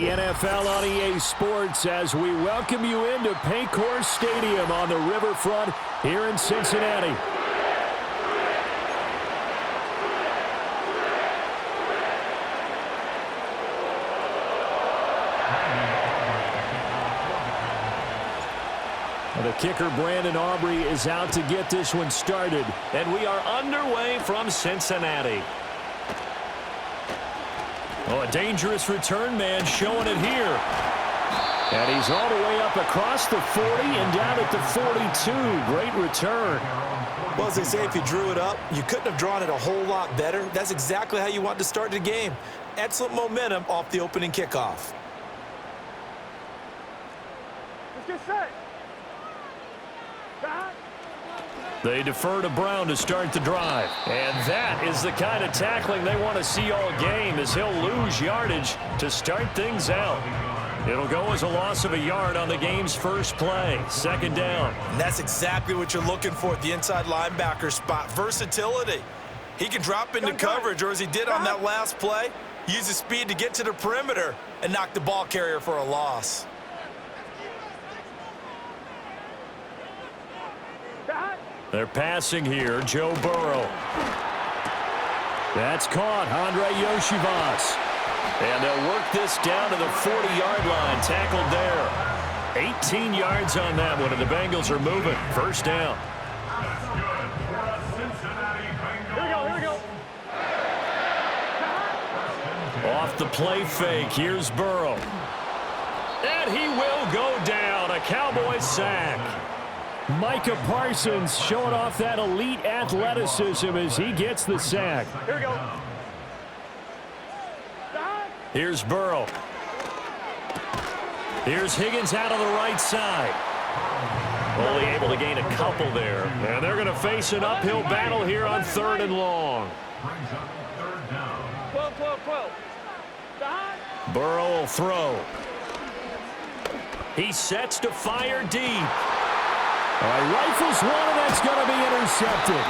the NFL on EA Sports as we welcome you into Paycor Stadium on the riverfront here in Cincinnati. The kicker, Brandon Aubrey, is out to get this one started. And we are underway from Cincinnati. Oh, a dangerous return man showing it here. And he's all the way up across the 40 and down at the 42. Great return. Well, as they say, if you drew it up, you couldn't have drawn it a whole lot better. That's exactly how you want to start the game. Excellent momentum off the opening kickoff. Let's get set. They defer to Brown to start the drive. And that is the kind of tackling they want to see all game as he'll lose yardage to start things out. It'll go as a loss of a yard on the game's first play. Second down. And that's exactly what you're looking for at the inside linebacker spot. Versatility. He can drop into coverage, or as he did on that last play, use his speed to get to the perimeter and knock the ball carrier for a loss. They're passing here, Joe Burrow. That's caught, Andre Yoshivas. And they'll work this down to the 40-yard line, tackled there. 18 yards on that one, and the Bengals are moving. First down. Here we go. Off the play fake, here's Burrow. And he will go down, a Cowboys sack. Micah Parsons showing off that elite athleticism as he gets the sack. Here we go. Here's Burrow. Here's Higgins out on the right side. Only able to gain a couple there. And they're going to face an uphill battle here on 3rd and long. 12. Burrow will throw. He sets to fire deep. All right, rifles one, and that's going to be intercepted.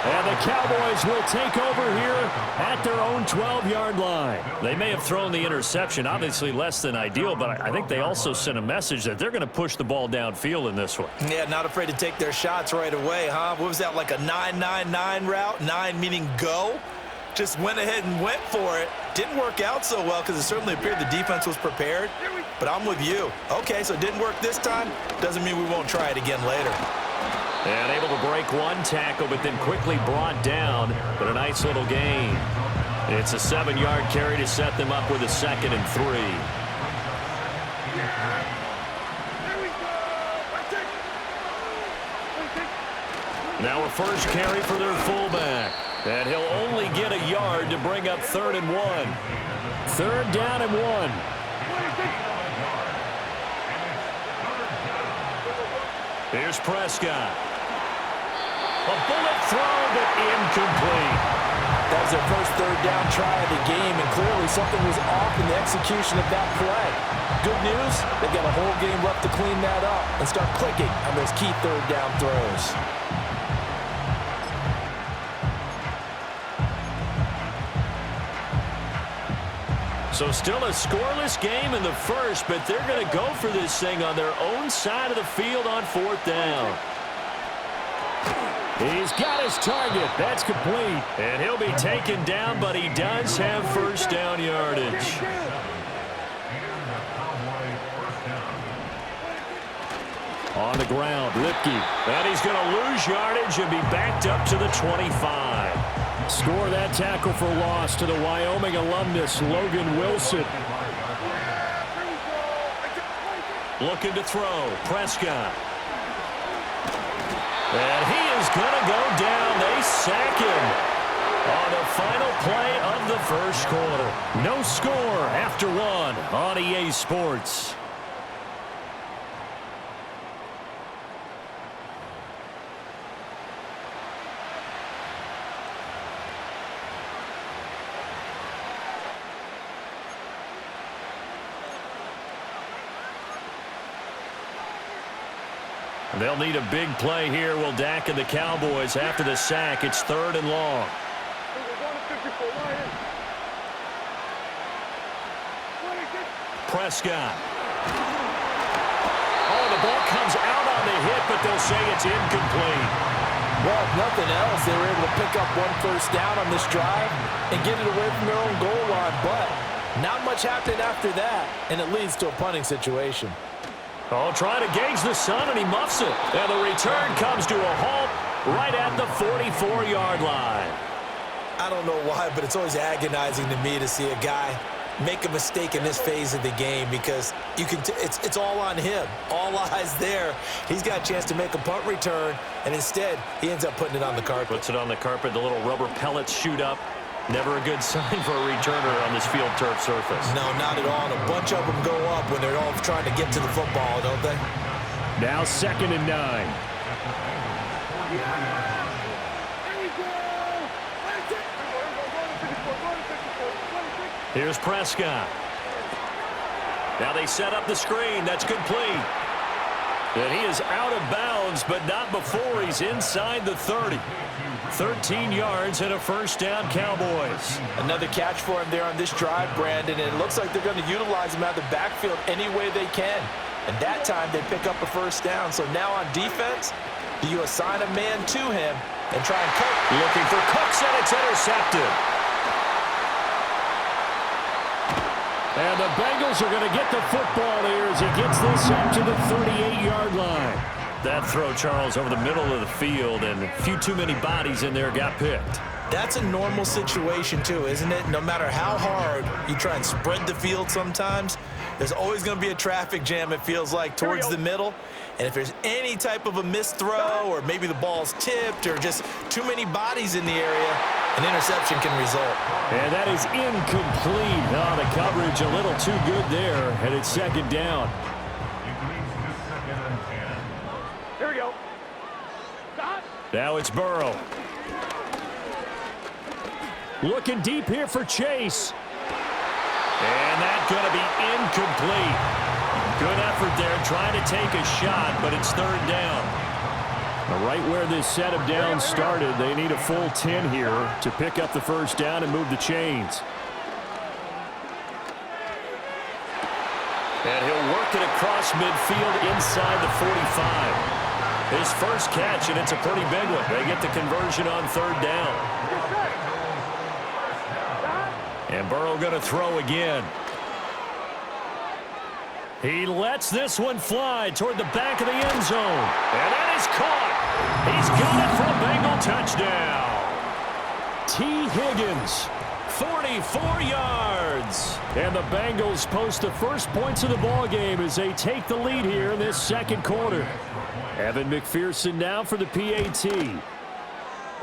And the Cowboys will take over here at their own 12-yard line. They may have thrown the interception, obviously less than ideal, but I think they also sent a message that they're going to push the ball downfield in this one. Yeah, not afraid to take their shots right away, huh? What was that, like a 9-9-9 route? 9 meaning go? Just went ahead and went for it. Didn't work out so well because it certainly appeared the defense was prepared. But I'm with you. Okay, so it didn't work this time. Doesn't mean we won't try it again later. And able to break one tackle, but then quickly brought down. But a nice little gain. It's a 7-yard carry to set them up with a 2nd and 3. Now a first carry for their fullback. And he'll only get a yard to bring up 3rd and 1. 3rd down and 1. Here's Prescott. A bullet throw, but incomplete. That was their first 3rd down try of the game, and clearly something was off in the execution of that play. Good news, they've got a whole game left to clean that up and start clicking on those key 3rd down throws. So still a scoreless game in the first, but they're going to go for this thing on their own side of the field on 4th down. He's got his target. That's complete. And he'll be taken down, but he does have first down yardage. On the ground, Lipke. And he's going to lose yardage and be backed up to the 25. Score that tackle for loss to the Wyoming alumnus, Logan Wilson. Looking to throw, Prescott. And he is going to go down. They sack him on the final play of the first quarter. No score after 1 on EA Sports. They'll need a big play here. Will Dak and the Cowboys after the sack. It's 3rd and long. Prescott. Oh, the ball comes out on the hit, but they'll say it's incomplete. Well, if nothing else, they were able to pick up one first down on this drive and get it away from their own goal line. But not much happened after that, and it leads to a punting situation. Oh, trying to gauge the sun, and he muffs it. And the return comes to a halt right at the 44-yard line. I don't know why, but it's always agonizing to me to see a guy make a mistake in this phase of the game because you can. It's all on him. All eyes there. He's got a chance to make a punt return, and instead he ends up putting it on the carpet. Puts it on the carpet. The little rubber pellets shoot up. Never a good sign for a returner on this field turf surface. No, not at all. And a bunch of them go up when they're all trying to get to the football, don't they? Now 2nd and 9. Here's Prescott. Now they set up the screen. That's complete. And he is out of bounds, but not before he's inside the 30. 13 yards and a first down, Cowboys. Another catch for him there on this drive, Brandon, and it looks like they're going to utilize him out of the backfield any way they can. And that time they pick up a first down. So now on defense, do you assign a man to him and try and cut? Looking for Cooks, and it's intercepted. And the Bengals are going to get the football here as he gets this up to the 38-yard line. That throw, Charles, over the middle of the field, and a few too many bodies in there got picked. That's a normal situation, too, isn't it? No matter how hard you try and spread the field sometimes, there's always going to be a traffic jam, it feels like, towards the middle. And if there's any type of a missed throw or maybe the ball's tipped or just too many bodies in the area, an interception can result. And that is incomplete. Oh, the coverage a little too good there, and it's 2nd down. Here we go. Stop. Now it's Burrow. Looking deep here for Chase. And that's going to be incomplete. Good effort there, trying to take a shot, but it's 3rd down. Right where this set of downs started, they need a full 10 here to pick up the first down and move the chains. And he'll work it across midfield inside the 45. His first catch, and it's a pretty big one. They get the conversion on 3rd down. And Burrow going to throw again. He lets this one fly toward the back of the end zone. And that is caught. He's got it for a Bengal touchdown. T. Higgins, 44 yards. And the Bengals post the first points of the ball game as they take the lead here in this 2nd quarter. Evan McPherson now for the PAT.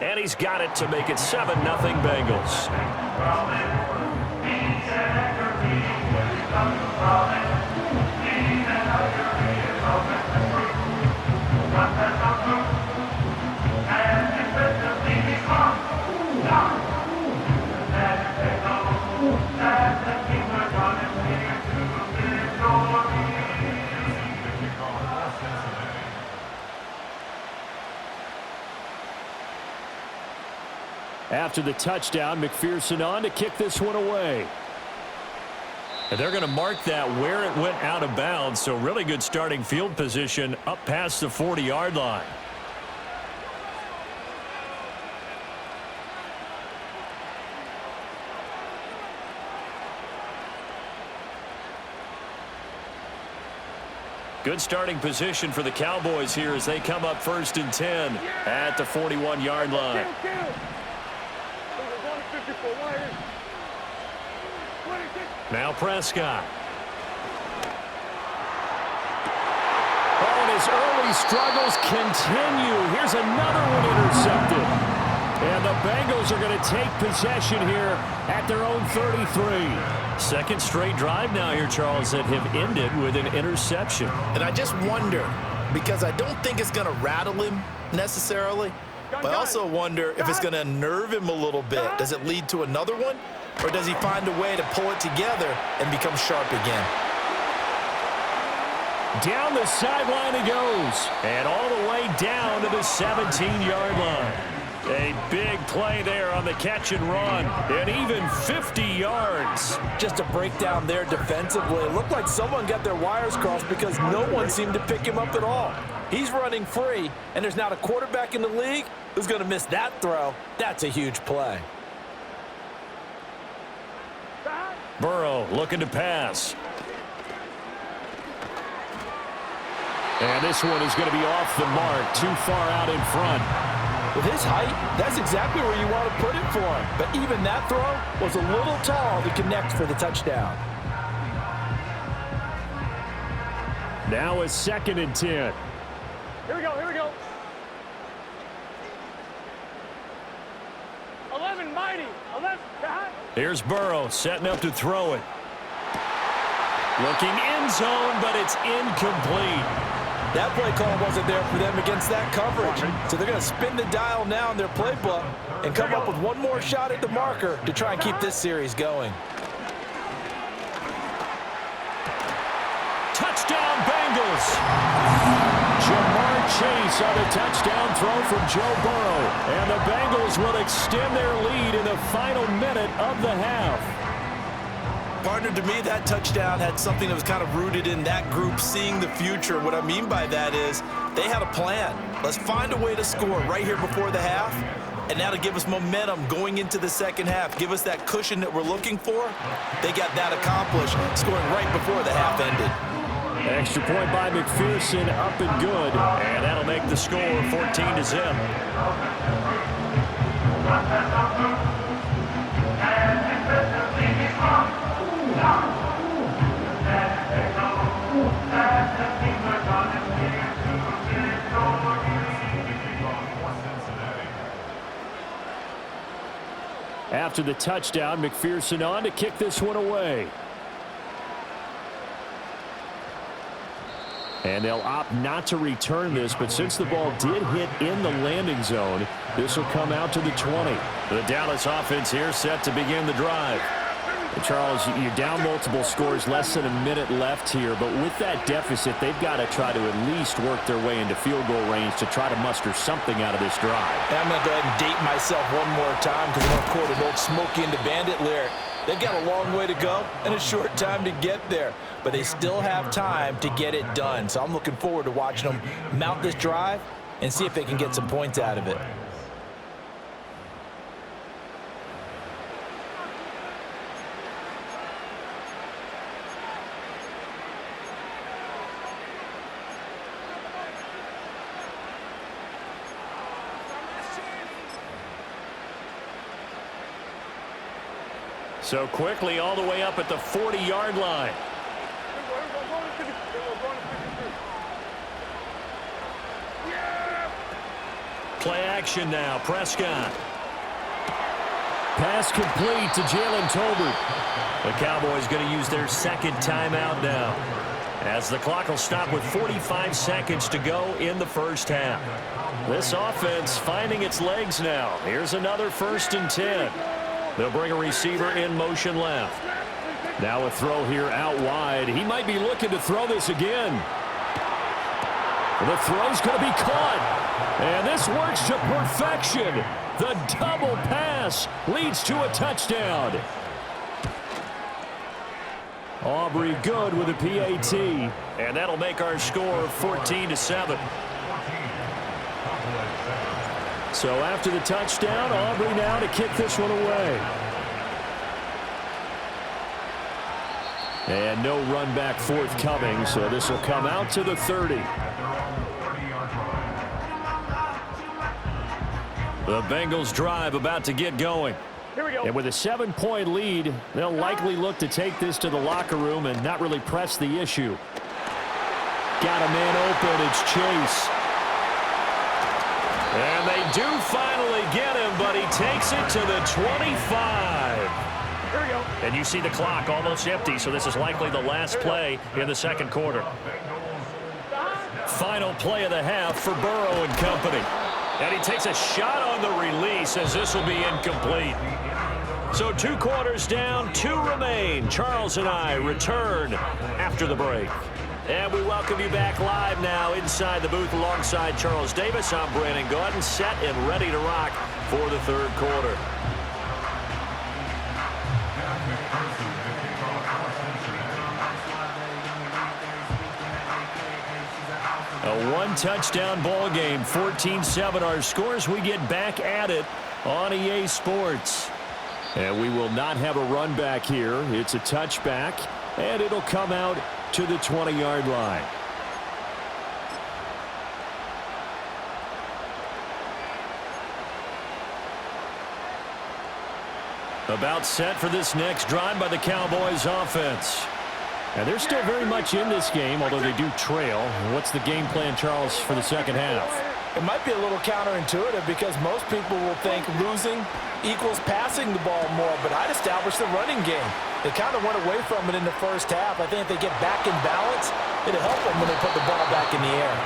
And he's got it to make it 7-0 Bengals. After the touchdown, McPherson on to kick this one away. And they're going to mark that where it went out of bounds, so really good starting field position up past the 40-yard line. Good starting position for the Cowboys here as they come up 1st and 10 at the 41-yard line. Now Prescott. Oh, and his early struggles continue. Here's another one intercepted. And the Bengals are going to take possession here at their own 33. Second straight drive now here, Charles, that have ended with an interception. And I just wonder, because I don't think it's going to rattle him necessarily, but I also wonder if it's going to unnerve him a little bit. Does it lead to another one? Or does he find a way to pull it together and become sharp again? Down the sideline he goes. And all the way down to the 17-yard line. A big play there on the catch and run, and even 50 yards. Just a breakdown there defensively. It looked like someone got their wires crossed because no one seemed to pick him up at all. He's running free, and there's not a quarterback in the league who's going to miss that throw. That's a huge play. Burrow looking to pass. And this one is going to be off the mark, too far out in front. With his height, that's exactly where you want to put it for him. But even that throw was a little tall to connect for the touchdown. Now a 2nd and 10. Here we go, here we go. 11, mighty. 11, Here's Burrow setting up to throw it. Looking end zone, but it's incomplete. That play call wasn't there for them against that coverage. So they're going to spin the dial now in their playbook and come up with one more shot at the marker to try and keep this series going. Touchdown, Bengals! Jamar Chase on a touchdown throw from Joe Burrow. And the Bengals will extend their lead in the final minute of the half. Partner, to me, that touchdown had something that was kind of rooted in that group seeing the future. What I mean by that is they had a plan. Let's find a way to score right here before the half, and that'll give us momentum going into the second half. Give us that cushion that we're looking for. They got that accomplished, scoring right before the half ended. Extra point by McPherson, up and good. And that'll make the score 14-0. After the touchdown, McPherson on to kick this one away. And they'll opt not to return this, but since the ball did hit in the landing zone, this will come out to the 20. The Dallas offense here set to begin the drive. And Charles, you're down multiple scores, less than a minute left here, but with that deficit, they've got to try to at least work their way into field goal range to try to muster something out of this drive. And I'm going to go ahead and date myself one more time because I'm going to quote an old Smokey and the Bandit lyric. They've got a long way to go and a short time to get there, but they still have time to get it done. So I'm looking forward to watching them mount this drive and see if they can get some points out of it. So quickly all the way up at the 40-yard line. Play action now. Prescott. Pass complete to Jalen Tolbert. The Cowboys going to use their second timeout now, as the clock will stop with 45 seconds to go in the first half. This offense finding its legs now. Here's another 1st and 10. They'll bring a receiver in motion left. Now a throw here out wide. He might be looking to throw this again. The throw's going to be caught. And this works to perfection. The double pass leads to a touchdown. Aubrey good with a PAT. And that'll make our score 14-7. So after the touchdown, Aubrey now to kick this one away. And no run back forthcoming, so this will come out to the 30. The Bengals drive about to get going. Here we go. And with a 7-point lead, they'll likely look to take this to the locker room and not really press the issue. Got a man open, it's Chase. And they do finally get him, but he takes it to the 25. Here we go. And you see the clock almost empty, so this is likely the last play in the second quarter. Final play of the half for Burrow and company. And he takes a shot on the release as this will be incomplete. So 2 quarters down, 2 remain. Charles and I return after the break. And we welcome you back live now inside the booth alongside Charles Davis. I'm Brandon Gaudin, set and ready to rock for the third quarter. A one-touchdown ball game, 14-7 our scores. We get back at it on EA Sports. And we will not have a run back here. It's a touchback, and it'll come out to the 20-yard line. About set for this next drive by the Cowboys offense. And they're still very much in this game, although they do trail. What's the game plan, Charles, for the second half? It might be a little counterintuitive because most people will think losing equals passing the ball more, but I'd establish the running game. They kind of went away from it in the first half. I think if they get back in balance, it'll help them when they put the ball back in the air.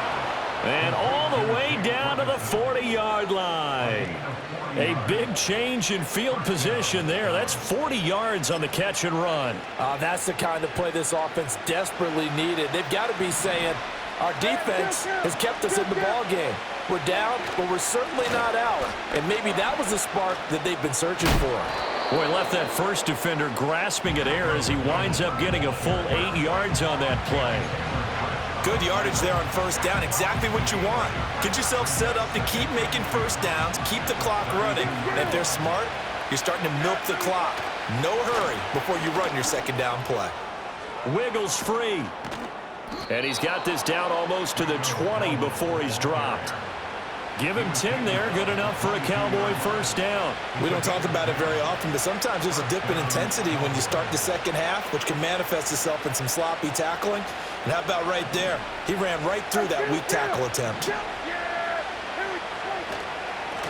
And all the way down to the 40-yard line. A big change in field position there. That's 40 yards on the catch and run. That's the kind of play this offense desperately needed. They've got to be saying, our defense has kept us in the ball game. We're down, but we're certainly not out. And maybe that was the spark that they've been searching for. Boy, left that first defender grasping at air as he winds up getting a full 8 yards on that play. Good yardage there on first down. Exactly what you want. Get yourself set up to keep making first downs, keep the clock running. And if they're smart, you're starting to milk the clock. No hurry before you run your second down play. Wiggles free. And he's got this down almost to the 20 before he's dropped. Give him 10 there. Good enough for a Cowboy first down. We don't talk about it very often, but sometimes there's a dip in intensity when you start the second half, which can manifest itself in some sloppy tackling. And how about right there? He ran right through that weak tackle attempt.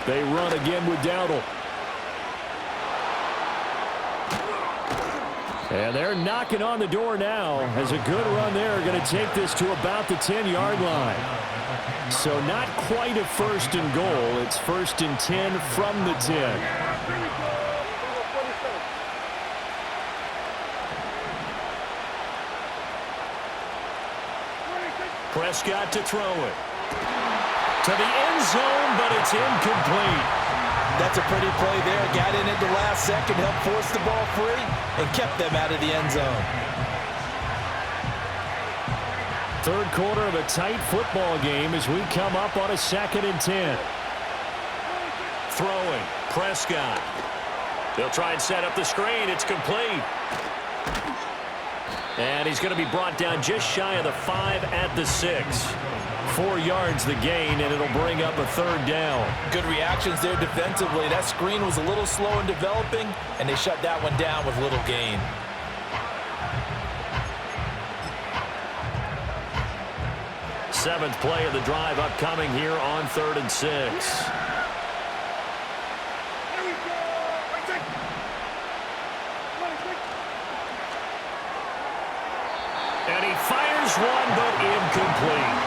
They run again with Dowdle. And they're knocking on the door now as a good run there. Going to take this to about the 10-yard line. So not quite a first and goal. It's first and 10 from the 10. Prescott to throw it. To the end zone, but it's incomplete. That's a pretty play there. Got in at the last second, helped force the ball free, and kept them out of the end zone. Third quarter of a tight football game as we come up on a 2nd and 10. Throwing. Prescott. They'll try and set up the screen. It's complete. And he's going to be brought down just shy of the 5 at the 6. 4 yards the gain, and it'll bring up a third down. Good reactions there defensively. That screen was a little slow in developing, and they shut that one down with little gain. Seventh play of the drive upcoming here on 3rd and 6. And he fires one, but incomplete.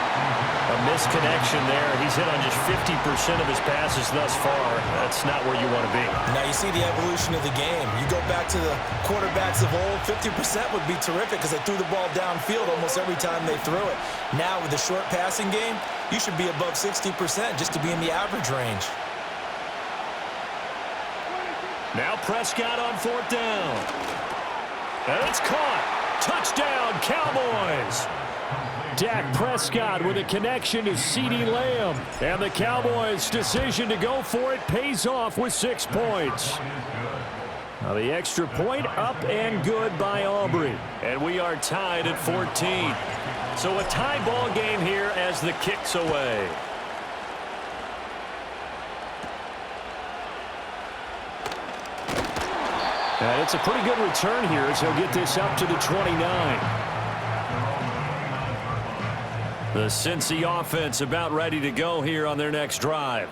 A misconnection there. He's hit on just 50% of his passes thus far. That's not where you want to be. Now you see the evolution of the game. You go back to the quarterbacks of old, 50% would be terrific because they threw the ball downfield almost every time they threw it. Now with the short passing game, you should be above 60% just to be in the average range. Now Prescott on 4th down. And it's caught. Touchdown, Cowboys. Dak Prescott with a connection to CeeDee Lamb. And the Cowboys' decision to go for it pays off with 6 points. Now the extra point up and good by Aubrey. And we are tied at 14. So a tie ball game here as the kick's away. And it's a pretty good return here as he'll get this up to the 29. The Cincy offense about ready to go here on their next drive.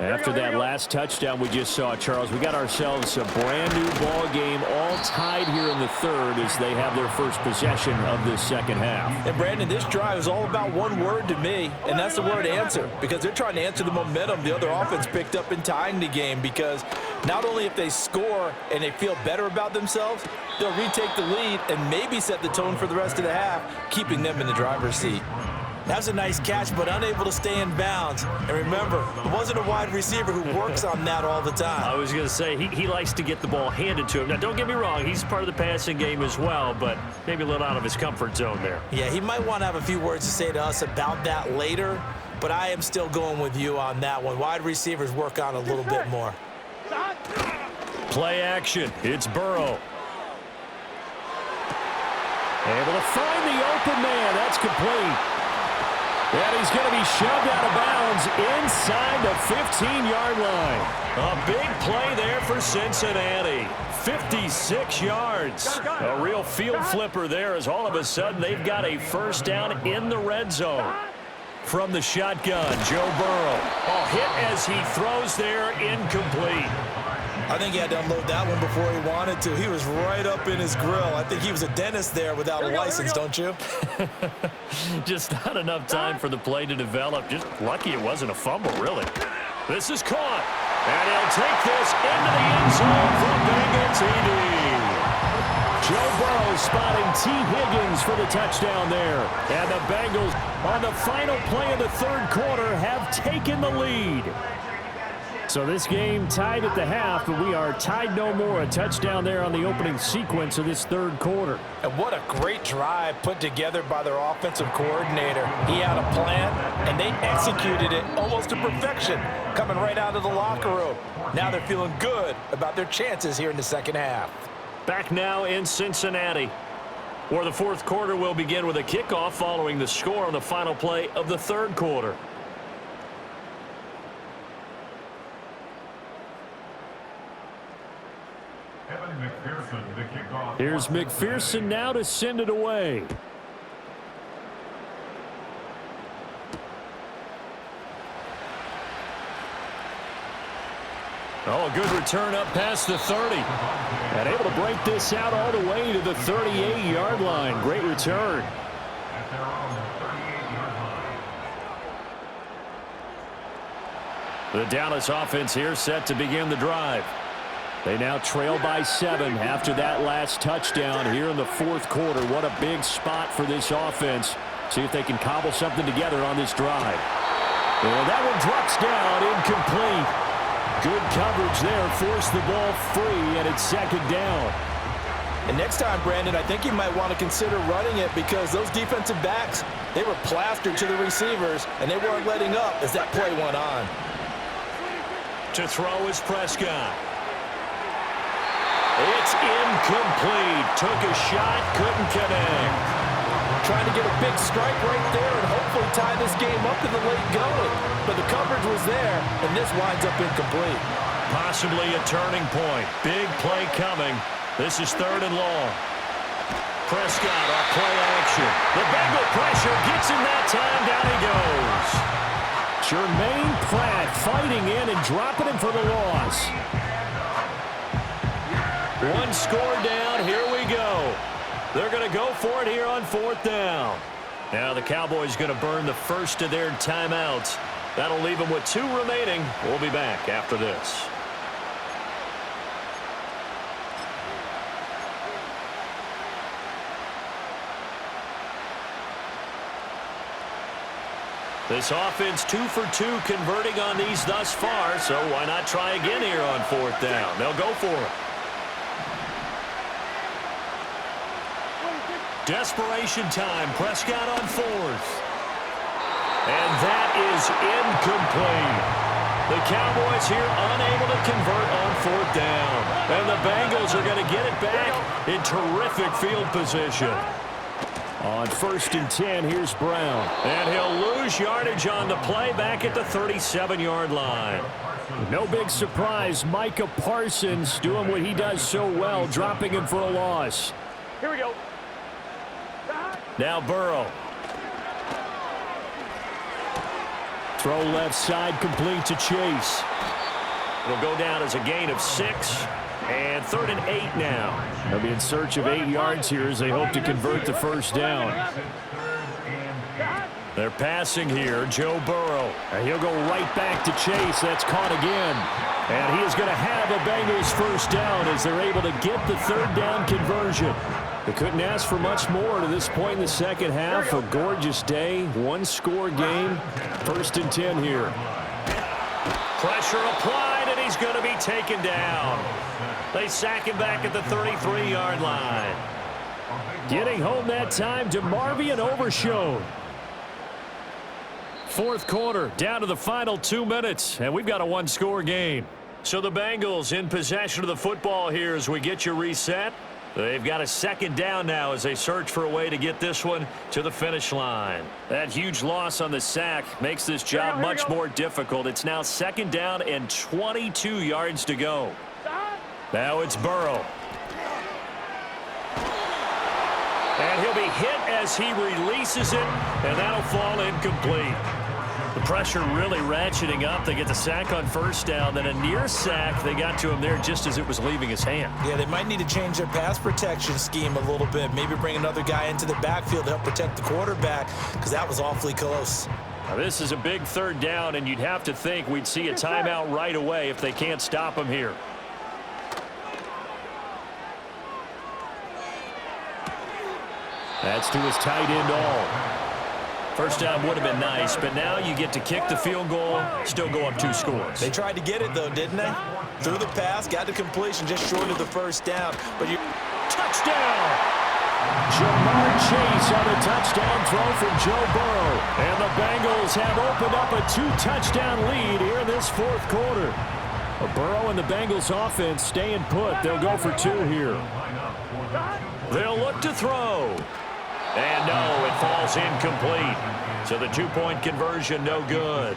After that last touchdown we just saw, Charles, we got ourselves a brand new ball game, all tied here in the 3rd as they have their first possession of this second half. And Brandon, this drive is all about one word to me, and that's the word answer, because they're trying to answer the momentum the other offense picked up in tying the game, because Not only if they score and they feel better about themselves, they'll retake the lead and maybe set the tone for the rest of the half, keeping them in the driver's seat. That was a nice catch, but unable to stay in bounds. And remember, it wasn't a wide receiver who works on that all the time. I was going to say, he likes to get the ball handed to him. Now, don't get me wrong, he's part of the passing game as well, but maybe a little out of his comfort zone there. Yeah, he might want to have a few words to say to us about that later, but I am still going with you on that one. Wide receivers work on a little bit more. Play action. It's Burrow. Able to find the open man. That's complete. And he's going to be shoved out of bounds inside the 15-yard line. A big play there for Cincinnati. 56 yards. A real field flipper there as all of a sudden they've got a first down in the red zone. From the shotgun, Joe Burrow. A hit as he throws there, incomplete. I think he had to unload that one before he wanted to. He was right up in his grill. I think he was a dentist there without a license, don't you? Just not enough time for the play to develop. Just lucky it wasn't a fumble, really. This is caught. And he'll take this into the end zone for Bengal TD. Joe Burrow spotting T. Higgins for the touchdown there. And the Bengals, on the final play of the third quarter, have taken the lead. So this game tied at the half, but we are tied no more. A touchdown there on the opening sequence of this third quarter. And what a great drive put together by their offensive coordinator. He had a plan, and they executed it almost to perfection, coming right out of the locker room. Now they're feeling good about their chances here in the second half. Back now in Cincinnati, where the fourth quarter will begin with a kickoff following the score on the final play of the third quarter. Here's McPherson now to send it away. Oh, a good return up past the 30. And able to break this out all the way to the 38-yard line. Great return. The Dallas offense here set to begin the drive. They now trail by 7 after that last touchdown here in the fourth quarter. What a big spot for this offense. See if they can cobble something together on this drive. And that one drops down, incomplete. Good coverage there, forced the ball free, and it's second down. And next time, Brandon, I think you might want to consider running it because those defensive backs, they were plastered to the receivers, and they weren't letting up as that play went on. To throw is Prescott. It's incomplete. Took a shot, couldn't connect. Trying to get a big strike right there and hopefully tie this game up in the late going. But the coverage was there, and this winds up incomplete. Possibly a turning point. Big play coming. This is third and long. Prescott off play action. The Bengal pressure gets him that time. Down he goes. Jermaine Pratt fighting in and dropping him for the loss. One score down. Here we go. They're going to go for it here on fourth down. Now the Cowboys going to burn the first of their timeouts. That'll leave them with 2 remaining. We'll be back after this. This offense 2 for 2 converting on these thus far, so why not try again here on fourth down? They'll go for it. Desperation time. Prescott on fourth. And that is incomplete. The Cowboys here unable to convert on fourth down. And the Bengals are going to get it back in terrific field position. On 1st and 10, here's Brown. And he'll lose yardage on the play back at the 37-yard line. No big surprise. Micah Parsons doing what he does so well, dropping him for a loss. Here we go. Now Burrow. Throw left side complete to Chase. It'll go down as a gain of 6. And 3rd and 8 now. They'll be in search of 8 yards here as they hope to convert the first down. They're passing here. Joe Burrow. And he'll go right back to Chase. That's caught again. And he is going to have a Bengals first down as they're able to get the third down conversion. They couldn't ask for much more to this point in the second half. A gorgeous day, one-score game. 1st and 10 here. Pressure applied, and he's going to be taken down. They sack him back at the 33-yard line. Getting home that time to Marvian Overshown. 4th quarter, down to the final 2 minutes, and we've got a one-score game. So the Bengals in possession of the football here as we get you reset. They've got a 2nd down now as they search for a way to get this one to the finish line. That huge loss on the sack makes this job much more difficult. It's now 2nd down and 22 yards to go. Now it's Burrow. And he'll be hit as he releases it, and that'll fall incomplete. The pressure really ratcheting up. They get the sack on 1st down, then a near sack. They got to him there just as it was leaving his hand. Yeah, they might need to change their pass protection scheme a little bit. Maybe bring another guy into the backfield to help protect the quarterback, because that was awfully close. Now, this is a big 3rd down, and you'd have to think we'd see a timeout right away if they can't stop him here. That's to his tight end all. First down would have been nice, but now you get to kick the field goal, still go up 2 scores. They tried to get it, though, didn't they? Threw the pass, got the completion, just short of the 1st down. But you touchdown! Jamar Chase on a touchdown throw from Joe Burrow. And the Bengals have opened up a 2-touchdown lead here in this 4th quarter. Burrow and the Bengals offense staying put. They'll go for 2 here. They'll look to throw. And no, it falls incomplete. So the 2-point conversion, no good.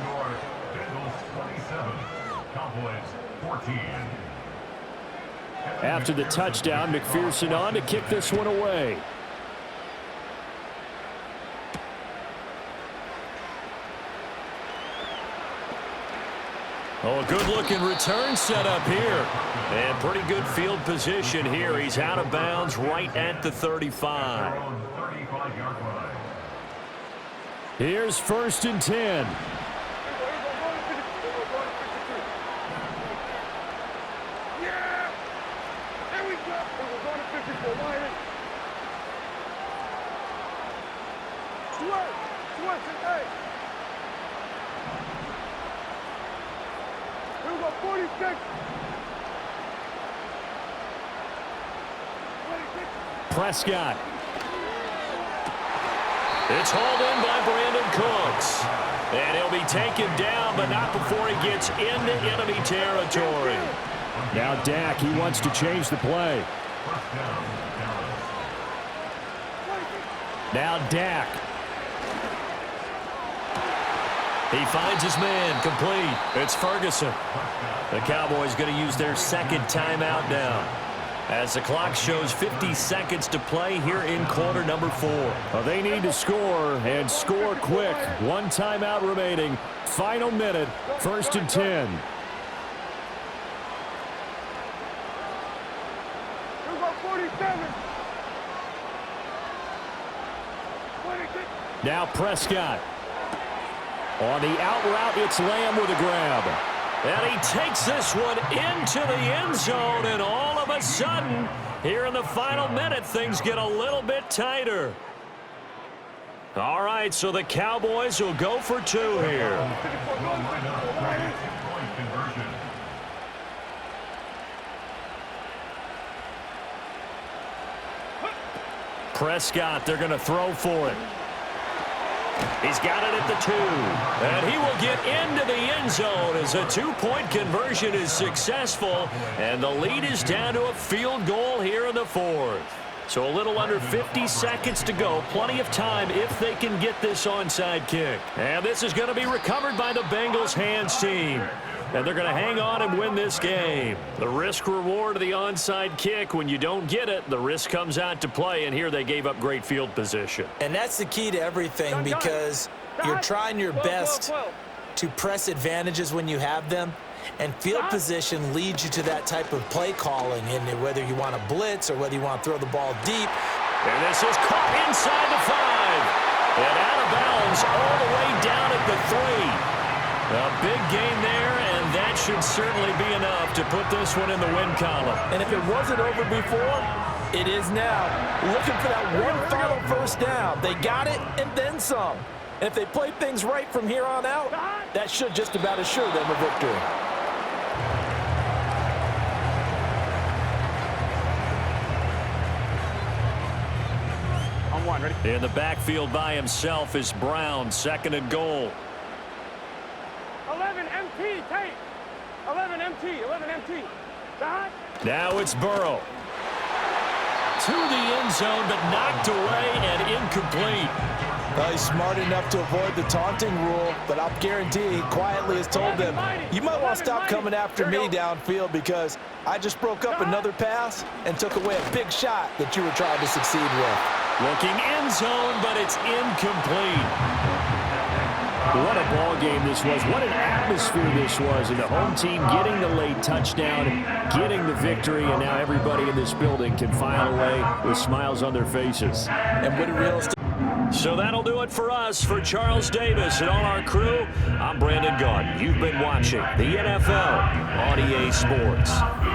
After the touchdown, McPherson on to kick this one away. Oh, a good-looking return set up here. And pretty good field position here. He's out of bounds right at the 35. Here's 1st and 10. Prescott. It's hauled in by Brandon Cooks. And he'll be taken down, but not before he gets into enemy territory. Now Dak, he wants to change the play. Now Dak. He finds his man, complete. It's Ferguson. The Cowboys going to use their 2nd timeout now, as the clock shows 50 seconds to play here in quarter number 4. Well, they need to score, and score quick. 1 timeout remaining. Final minute, 1st and 10. Now Prescott. On the out route, it's Lamb with a grab. And he takes this one into the end zone, and all of a sudden, here in the final minute, things get a little bit tighter. All right, so the Cowboys will go for 2 here. Prescott, they're going to throw for it. He's got it at the 2. And he will get into the end zone as a 2-point conversion is successful. And the lead is down to a field goal here in the 4th. So a little under 50 seconds to go. Plenty of time if they can get this onside kick. And this is going to be recovered by the Bengals hands team. And they're going to hang on and win this game. The risk-reward of the onside kick, when you don't get it, the risk comes out to play, and here they gave up great field position. And that's the key to everything, because you're trying your best to press advantages when you have them, and field position leads you to that type of play calling, and whether you want to blitz or whether you want to throw the ball deep. And this is caught inside the 5. And out of bounds all the way down at the 3. A big gain there, and that should certainly be enough to put this one in the win column. And if it wasn't over before, it is now. Looking for that one final first down. They got it and then some. And if they play things right from here on out, that should just about assure them a victory. On one, ready? In the backfield by himself is Brown, 2nd and goal. 11 MT, tape. 11 MT, 11 MT. Dot. Now it's Burrow. To the end zone, but knocked away and incomplete. Well, he's smart enough to avoid the taunting rule, but I'll guarantee he quietly has told them, you might want to stop coming after me downfield because I just broke up another pass and took away a big shot that you were trying to succeed with. Looking end zone, but it's incomplete. What a ball game this was. What an atmosphere this was. And the home team getting the late touchdown, getting the victory, and now everybody in this building can file away with smiles on their faces. And what a real So that'll do it for us. For Charles Davis and all our crew, I'm Brandon Gaudin. You've been watching the NFL on EA Sports.